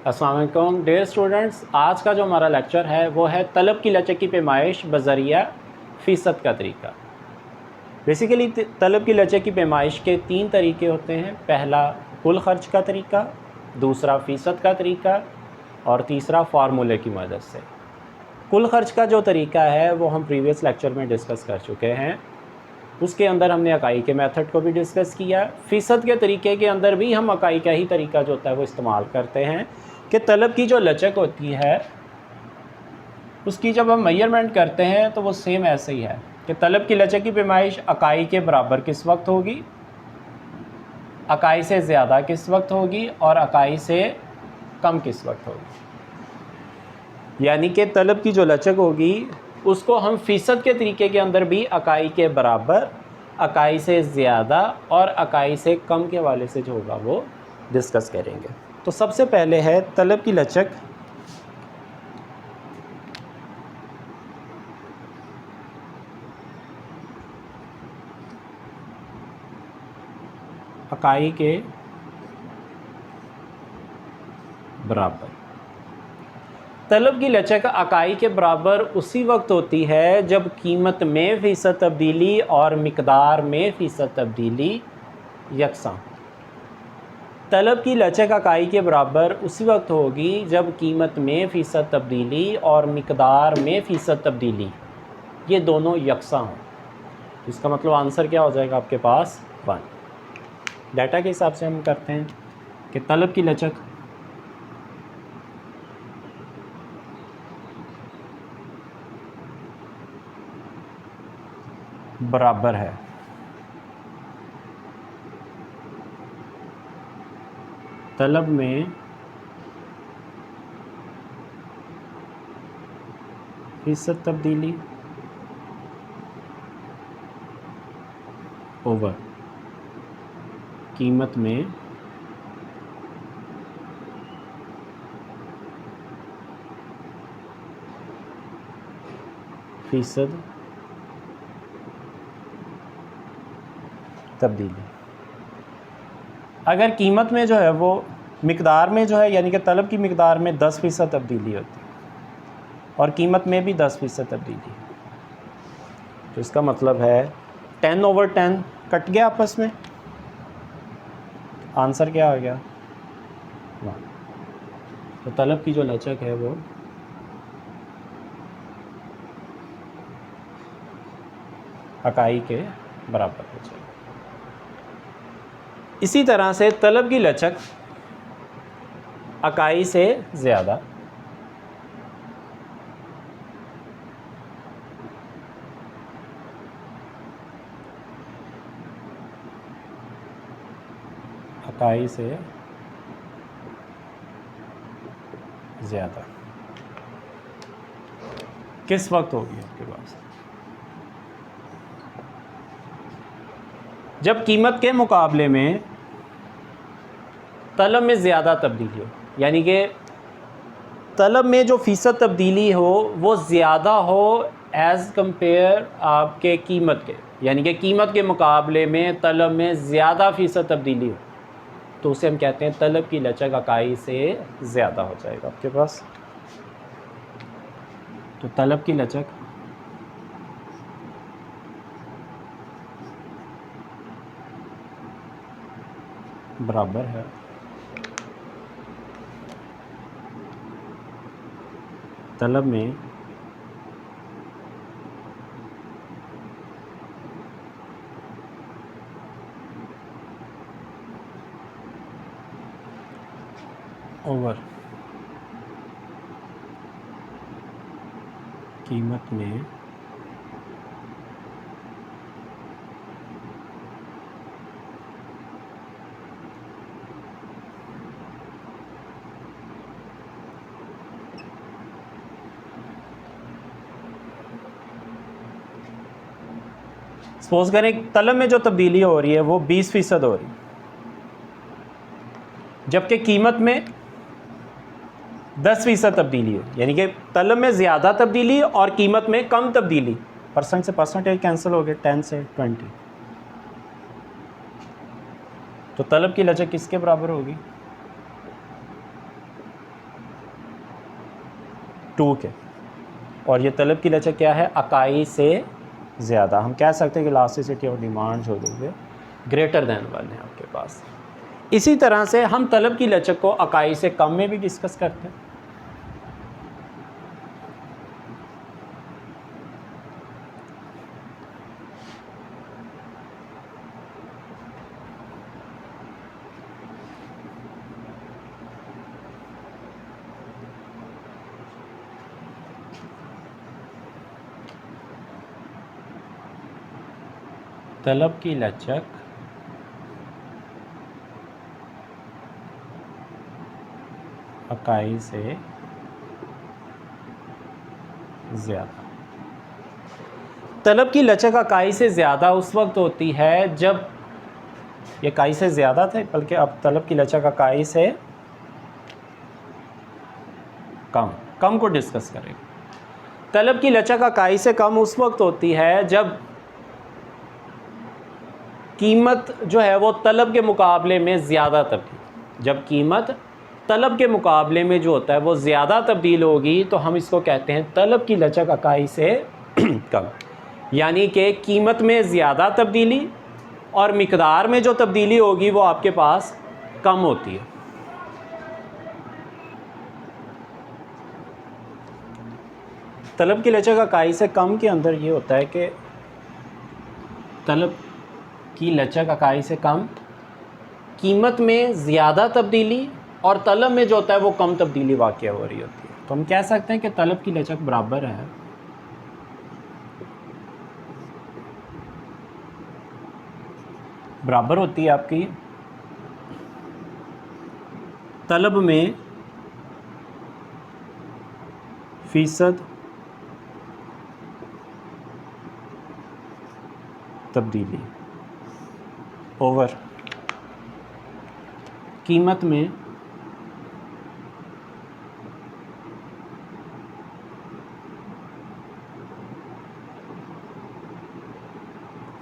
अस्सलाम वालेकुम dear students, आज का जो हमारा लेक्चर है वो है तलब की लचक की पैमाइश बज़रिया फ़ीसद का तरीका। बेसिकली तलब की लचक की पैमाइश के 3 तरीके होते हैं। पहला कुल ख़र्च का तरीका, दूसरा फ़ीसद का तरीका और तीसरा फार्मूले की मदद से। कुल ख़र्च का जो तरीका है वो हम प्रीवियस लेक्चर में डिस्कस कर चुके हैं। उसके अंदर हमने इकाई के मेथड को भी डिस्कस किया। फ़ीसद के तरीके के अंदर भी हम इकाई का ही तरीका जो होता है वो इस्तेमाल करते हैं कि तलब की जो लचक होती है उसकी जब हम मेजरमेंट करते हैं तो वो सेम ऐसे ही है कि तलब की लचक की पैमाइश इकाई के बराबर किस वक्त होगी, इकाई से ज़्यादा किस वक्त होगी और इकाई से कम किस वक्त होगी। यानी कि तलब की जो लचक होगी उसको हम फ़ीसद के तरीके के अंदर भी इकाई के बराबर, इकाई से ज़्यादा और इकाई से कम के हवाले से जो होगा वो डिस्कस करेंगे। तो सबसे पहले है तलब की लचक इकाई के बराबर। तलब की लचक इकाई के बराबर उसी वक्त होती है जब कीमत में फ़ीसद तब्दीली और मिकदार में फ़ीसद तब्दीली यकसां। तलब की लचक इकाई के बराबर उसी वक्त होगी जब कीमत में फ़ीसद तब्दीली और मिकदार में फ़ीसद तब्दीली ये दोनों यकसां हों। इसका मतलब आंसर क्या हो जाएगा आपके पास 1। डाटा के हिसाब से हम करते हैं कि तलब की लचक बराबर है तलब में फ़ीसद तब्दीली ओवर कीमत में फ़ीसद तब्दीली। अगर कीमत में जो है वो मिकदार में जो है यानी कि तलब की मिकदार में 10% तब्दीली होती है और कीमत में भी 10% तब्दीली है, तो इसका मतलब है 10/10 कट गया आपस में, आंसर क्या आ गया 1। तो तलब की जो लचक है वो इकाई के बराबर हो जाएगी। इसी तरह से तलब की लचक इकाई से ज़्यादा इकाई से ज़्यादा किस वक्त होगी आपके पास, जब कीमत के मुकाबले में तलब में ज़्यादा तब्दीली हो, यानी कि तलब में जो फ़ीसद तब्दीली हो वो ज़्यादा हो एज़ कंपेयर आपके कीमत के, यानी कि कीमत के मुकाबले में तलब में ज़्यादा फ़ीसद तब्दीली हो तो उसे हम कहते हैं तलब की लचक इकाई से ज़्यादा हो जाएगा आपके पास। तो तलब की लचक बराबर है तलब में ओवर कीमत में सपोज करें तलब में जो तब्दीली हो रही है वो 20% हो रही है, जबकि कीमत में 10% तब्दीली हो, यानी कि तलब में ज़्यादा तब्दीली और कीमत में कम तब्दीली। परसेंट से परसेंटेज कैंसिल हो गए, 10 से 20। तो तलब की लचक किसके बराबर होगी? 2 के, और ये तलब की लचक क्या है, अकाई से ज़्यादा। हम कह सकते हैं कि इलास्टिसिटी ऑफ डिमांड जो होगी ग्रेटर दैन 1 है आपके पास। इसी तरह से हम तलब की लचक को अकाई से कम में भी डिस्कस करते हैं। तलब की लचक अकाई से ज़्यादा। तलब की लचक अकाई से ज़्यादा उस वक्त होती है जब ये अकाई से ज़्यादा थे, बल्कि अब तलब की लचक अकाई से कम को डिस्कस करेंगे। तलब की लचक अकाई से कम उस वक्त होती है जब कीमत जो है वो तलब के मुकाबले में ज़्यादा तब्दील, जब कीमत तलब के मुकाबले में जो होता है वो ज़्यादा तब्दील होगी तो हम इसको कहते हैं तलब की लचक अकाई से कम। यानी कि कीमत में ज़्यादा तब्दीली और मिकदार में जो तब्दीली होगी वो आपके पास कम होती है। तलब की लचक अकाई से कम के अंदर ये होता है कि तलब की लचक अकाई से कम कीमत में ज़्यादा तब्दीली और तलब में जो होता है वो कम तब्दीली वाक़या हो रही होती है। तो हम कह सकते हैं कि तलब की लचक बराबर है बराबर होती है आपकी तलब में फ़ीसद तब्दीली ओवर कीमत में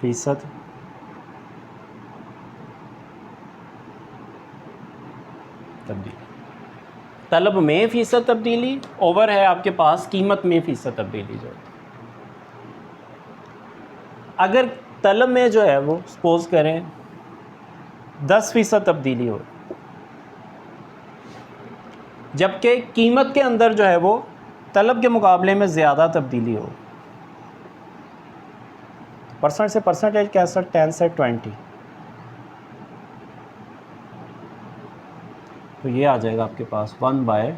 फ़ीसद तब्दीली। तलब में फ़ीसद तब्दीली ओवर है आपके पास कीमत में फ़ीसद तब्दीली जो होती है। अगर तलब में जो है वो सपोज करें 10% तब्दीली हो, जबकि कीमत के अंदर जो है वो तलब के मुकाबले में ज़्यादा तब्दीली हो, परसेंट से परसेंटेज कैसा 10 से 20, तो ये आ जाएगा आपके पास 1/2।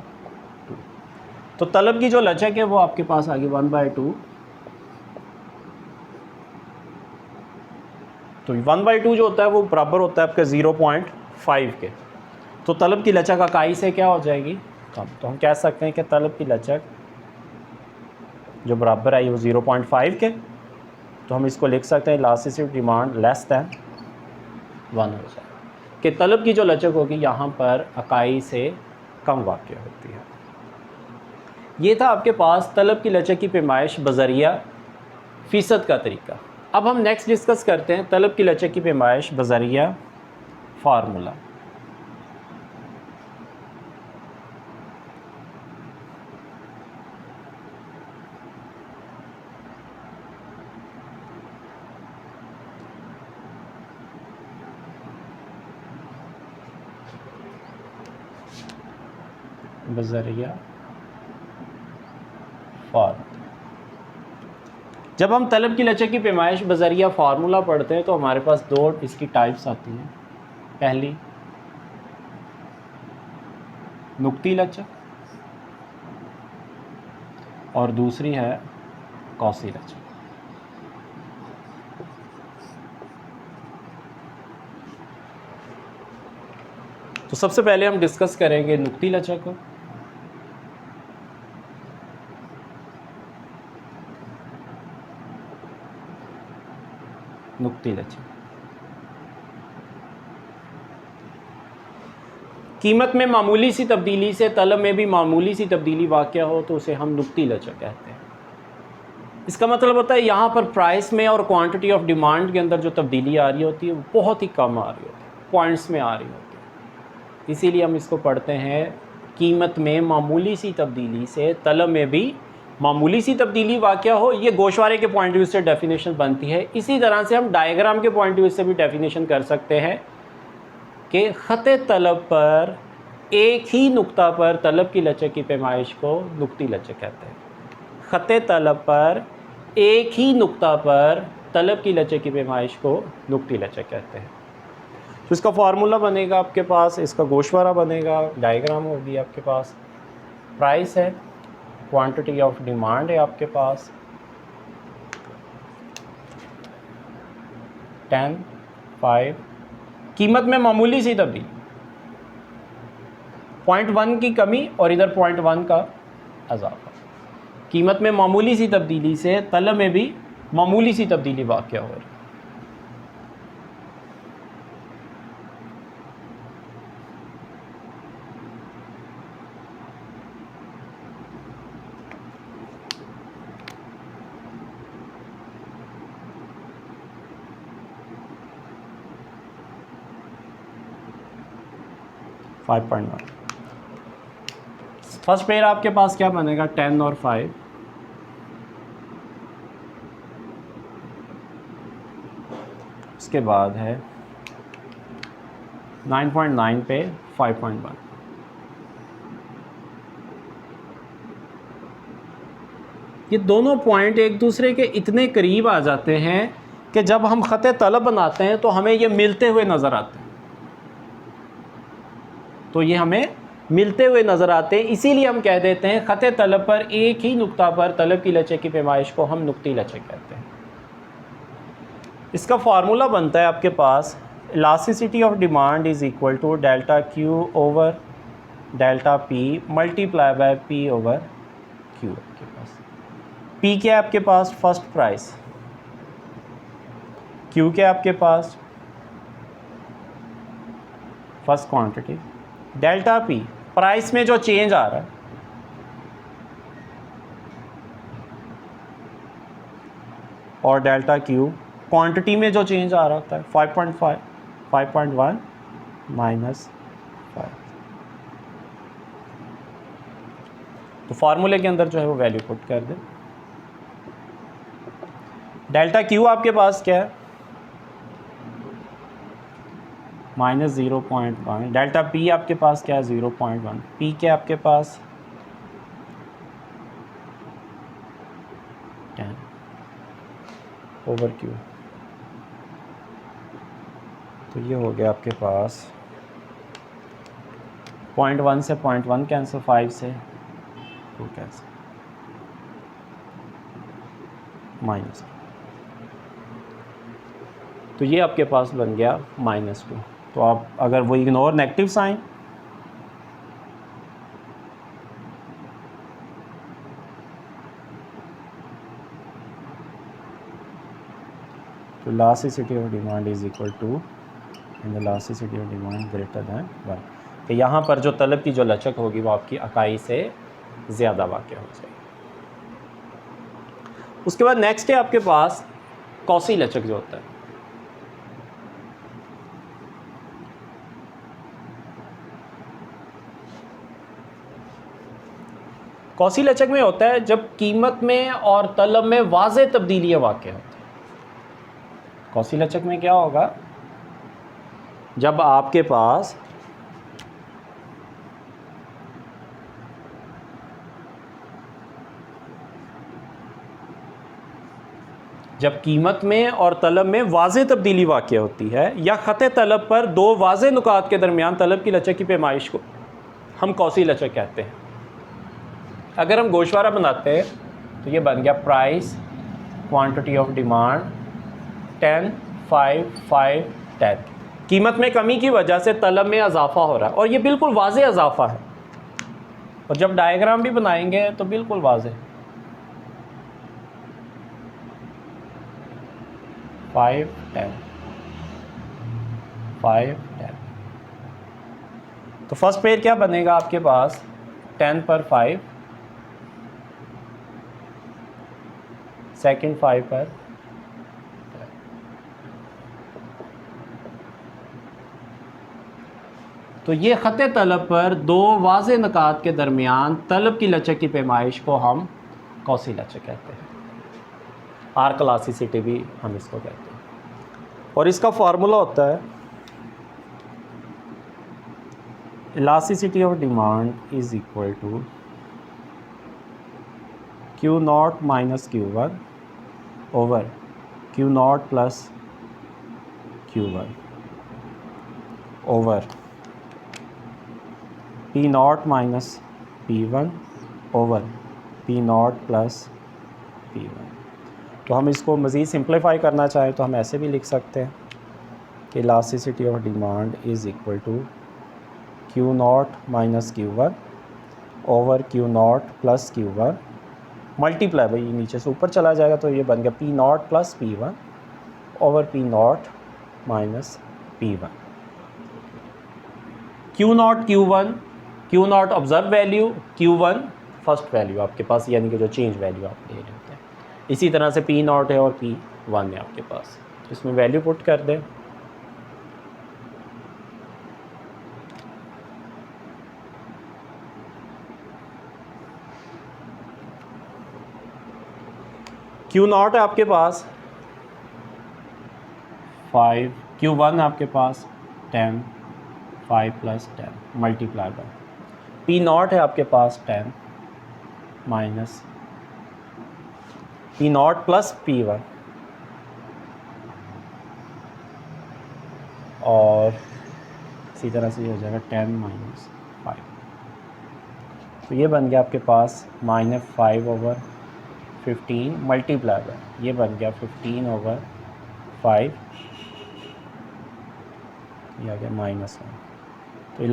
तो तलब की जो लचक है वो आपके पास आ गई 1/2। तो 1/2 जो होता है वो बराबर होता है आपके 0.5 के। तो तलब की लचक अकाई से क्या हो जाएगी कम। तो हम कह सकते हैं कि तलब की लचक जो बराबर आई वो 0.5 के। तो हम इसको लिख सकते हैं इलास्टिसिटी डिमांड लेस दैन 1 हो जाए कि तलब की जो लचक होगी यहाँ पर अकाई से कम वाक़या होती है। ये था आपके पास तलब की लचक की पैमाइश बज़रिया फ़ीसद का तरीका। अब हम नेक्स्ट डिस्कस करते हैं तलब की लचक की पैमाइश बज़रिया फार्मूला। बज़रिया फार्मूला। जब हम तलब की लचक की पैमाइश बज़रिया फार्मूला पढ़ते हैं तो हमारे पास दो इसकी टाइप्स आती हैं। पहली नुक्ती लचक और दूसरी है कौसी लचक। तो सबसे पहले हम डिस्कस करेंगे नुक्ती लचक को। नुक्ती लचक कीमत में मामूली सी तब्दीली से तलब में भी मामूली सी तब्दीली वाक़या हो तो उसे हम नुक्ती लचक कहते हैं। इसका मतलब होता है यहाँ पर प्राइस में और क्वांटिटी ऑफ डिमांड के अंदर जो तब्दीली आ रही होती है वो बहुत ही कम आ रही होती है, पॉइंट्स में आ रही होती है। इसीलिए हम इसको पढ़ते हैं कीमत में मामूली सी तब्दीली से तलब में भी मामूली सी तब्दीली वाक़या हो, ये गोशवारे के पॉइंट व्यू से डेफिनेशन बनती है। इसी तरह से हम डायग्राम के पॉइंट व्यू से भी डेफिनेशन कर सकते हैं कि ख़त तलब पर एक ही नुक्ता पर तलब की लचक की पैमाइश को नुक्ती लचक कहते हैं। ख़त तलब पर एक ही नुक्ता पर तलब की लचक की पैमाइश को नुक्ती लचक कहते हैं। तो इसका फार्मूला बनेगा आपके पास, इसका गोशवारा बनेगा, डायग्राम होगी आपके पास, प्राइस है, क्वांटिटी ऑफ डिमांड है आपके पास, 10, 5, कीमत में मामूली सी तब्दीली, 0.1 की कमी और इधर 0.1 का अजाफा। कीमत में मामूली सी तब्दीली से तलब में भी मामूली सी तब्दीली वाक़या हो रही है। फर्स्ट पेयर आपके पास क्या बनेगा, 10 और 5, उसके बाद है 9.9 पे 5.1। ये दोनों पॉइंट एक दूसरे के इतने करीब आ जाते हैं कि जब हम ख़त तलब बनाते हैं तो हमें ये मिलते हुए नज़र आते हैं, तो ये हमें मिलते हुए नज़र आते हैं, इसीलिए हम कह देते हैं ख़त तलब पर एक ही नुक्ता पर तलब की लचक की पैमाइश को हम नुक्ती लचक कहते हैं। इसका फार्मूला बनता है आपके पास, elasticity of demand is equal to delta Q over delta P multiply by P over Q. आपके पास पी क्या है आपके पास, फर्स्ट प्राइस, क्यू क्या है आपके पास, first quantity, delta P price में जो चेंज आ रहा है, और डेल्टा क्यू क्वांटिटी में जो चेंज आ रहा होता है, 5.5, 5.1 माइनस 5। तो फार्मूले के अंदर जो है वो वैल्यू पुट कर दे। डेल्टा क्यू आपके पास क्या है, माइनस 0.1, डेल्टा पी आपके पास क्या है, 0.1, पी क्या है आपके पास 10 ओवर क्यू। तो ये हो गया आपके पास 0.1 से 0.1 कैंसिल, 5 से 2 कैंसिल, माइनस। तो ये आपके पास बन गया -2। तो आप अगर वो इग्नोर नेगेटिव साइन, तो elasticity of demand is equal to and elasticity of demand greater than 1, कि यहाँ पर जो तलब की जो लचक होगी वो आपकी इकाई से ज़्यादा वाक़या हो जाएगी। उसके बाद नेक्स्ट है आपके पास कौसी लचक जो होता है। कौसी लचक में होता है जब कीमत में और तलब में वाज़ेह तब्दीलियाँ वाक़या होती हैं। कौसी लचक में क्या होगा, जब आपके पास जब कीमत में और तलब में वाज़ेह तब्दीली वाक़या होती है, या ख़त तलब पर दो वाज़ेह नुकात के दरमियान तलब की लचक की पैमाइश को हम कौसी लचक कहते हैं। अगर हम गोशवारा बनाते हैं तो ये बन गया प्राइस, क्वांटिटी ऑफ डिमांड 10, 5, 5, 10। कीमत में कमी की वजह से तलब में इजाफा हो रहा है और ये बिल्कुल वाज़ेह इजाफा है, और जब डायग्राम भी बनाएंगे तो बिल्कुल वाज़ेह 5, 10, 5, 10। तो फर्स्ट पेयर क्या बनेगा आपके पास, 10 पर 5, सेकंड 5 पर, तो ये ख़त तलब पर दो वाज़े नकात के दरमियान तलब की लचक की पैमाइश को हम कौसी लचक कहते हैं, आर्क इलास्टिसिटी भी हम इसको कहते हैं। और इसका फार्मूला होता है elasticity of demand is equal to Q0 minus Q1 over Q0 plus Q1 over P0 minus P1 over P0 plus P1। तो हम इसको मज़ीद सिंप्लीफाई करना चाहें तो हम ऐसे भी लिख सकते हैं कि elasticity of demand is equal to Q0 minus Q1 over Q0 plus Q1 multiply, भाई नीचे से ऊपर चला जाएगा तो ये बन गया P0 plus P1 over P0 minus P1। Q0 observe value, Q1 first value आपके पास, यानी कि जो चेंज वैल्यू आप ले लेते हैं। इसी तरह से P0 है और P1 है आपके पास, इसमें वैल्यू पुट कर दें। Q0 है आपके पास 5, Q1 आपके पास 10, 5 प्लस 10 मल्टीप्लाई बाय P0 है आपके पास 10 माइनस P0 प्लस P1 और इसी तरह से ये हो जाएगा 10 माइनस 5। तो ये बन गया आपके पास -5 ओवर 15 मल्टीप्लाई बाय, ये बन गया 15 ओवर 5, ये आ गया -1। तो